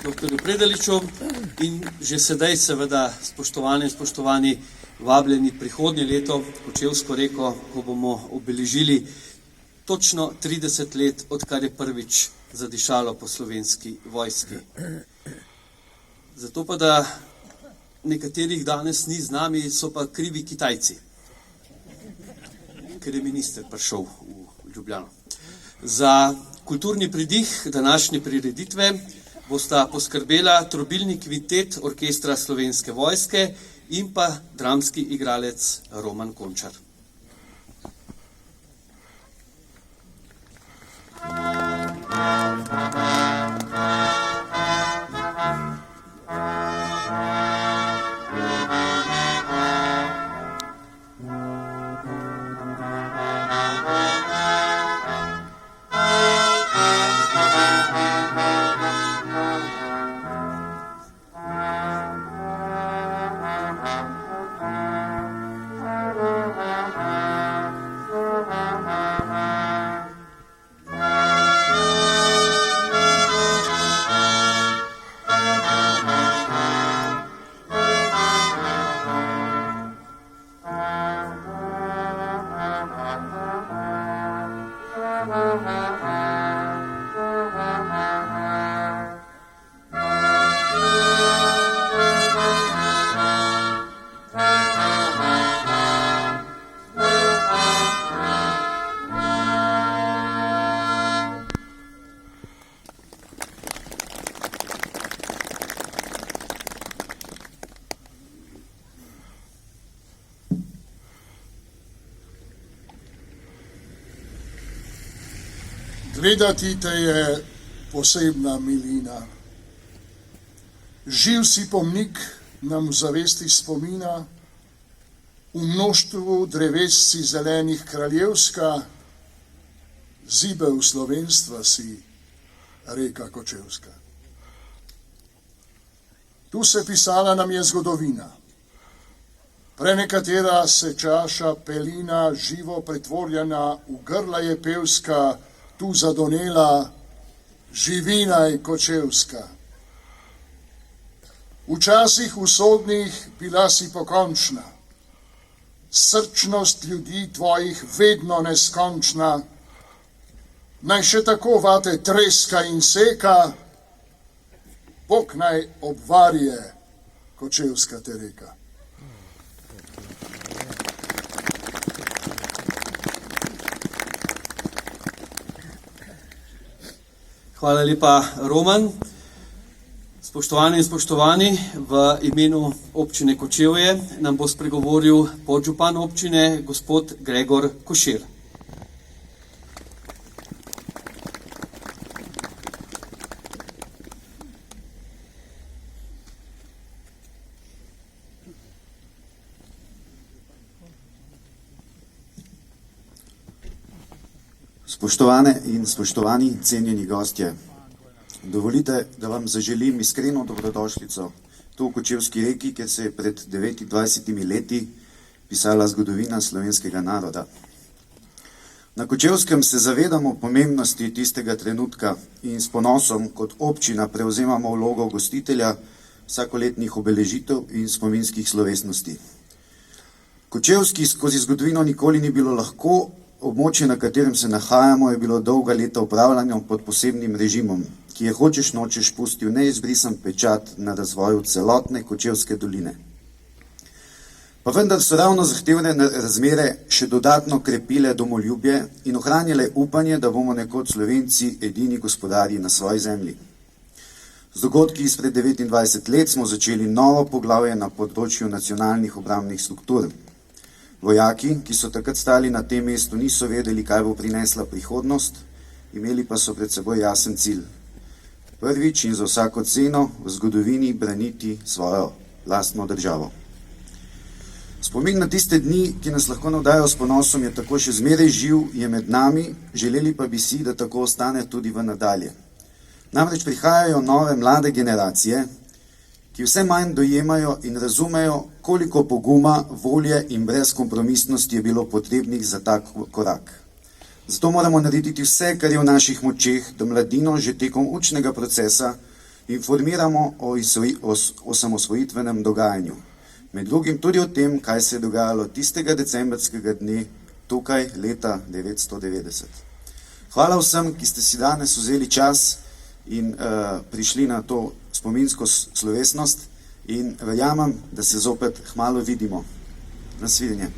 dr. Predaliču in že sedaj seveda spoštovane in spoštovani vabljeni prihodnje leto Kočevsko reko, ko bomo obeležili točno 30 let, odkar je prvič zadišalo po Slovenski vojski. Zato pa, da nekaterih danes ni z nami, so pa krivi Kitajci, ker je minister prišel v Ljubljano. Za kulturni pridih današnje prireditve bosta poskrbela trobilni kvintet Orkestra Slovenske vojske in pa dramski igralec Roman Končar. Gledati te je posebna milina. Živ si pomnik nam v zavesti spomina, v mnoštvu drevesci zelenih kraljevska, zibel slovenstva si, reka Kočevska. Tu se pisala nam je zgodovina, prenekatera se čaša pelina, živo pretvorjena v grla je pevska, tu zadonela živinaj Kočevska. Včasih usodnih bila si pokončna, srčnost ljudi tvojih vedno neskončna, naj še tako vate treska in seka, Bog naj obvarje Kočevska te reka. Hvala lepa, Roman. Spoštovani in spoštovani, v imenu občine Kočevje nam bo spregovoril podžupan občine, gospod Gregor Košir. Spoštovane in spoštovani cenjeni gostje, dovolite, da vam zaželim iskreno dobrodošlico tu v Kočevski reki, kjer se je pred 29 leti pisala zgodovina slovenskega naroda. Na Kočevskem se zavedamo pomembnosti tistega trenutka in s ponosom kot občina prevzemamo vlogo gostitelja vsakoletnih obeležitev in spominskih slovesnosti. Kočevski skozi zgodovino nikoli ni bilo lahko. Območje, na katerem se nahajamo, je bilo dolga leta upravljanja pod posebnim režimom, ki je hočeš nočeš pustil neizbrisan pečat na razvoju celotne Kočevske doline. Pa vendar so ravno zahtevne razmere še dodatno krepile domoljubje in ohranjale upanje, da bomo nekoč Slovenci edini gospodarji na svoji zemlji. Z dogodki izpred 29 let smo začeli novo poglavje na področju nacionalnih obrambnih struktur. Vojaki, ki so takrat stali na tem mestu, niso vedeli, kaj bo prinesla prihodnost, imeli pa so pred seboj jasen cilj. Prvič in za vsako ceno v zgodovini braniti svojo lastno državo. Spomin na tiste dni, ki nas lahko navdajo s ponosom, je tako še zmeraj živ, je med nami, želeli pa bi si, da tako ostane tudi v nadalje. Namreč prihajajo nove mlade generacije, ki vse manj dojemajo in razumejo, koliko poguma, volje in brezkompromisnosti je bilo potrebnih za tak korak. Zato moramo narediti vse, kar je v naših močeh, da mladino že tekom učnega procesa informiramo o osamosvojitvenem dogajanju. Med drugim tudi o tem, kaj se je dogajalo tistega decembrskega dne tukaj leta 990. Hvala vsem, ki ste si danes vzeli čas in prišli na to spominsko slovesnost in verjamem, da se zopet kmalu vidimo. Nasvidenje.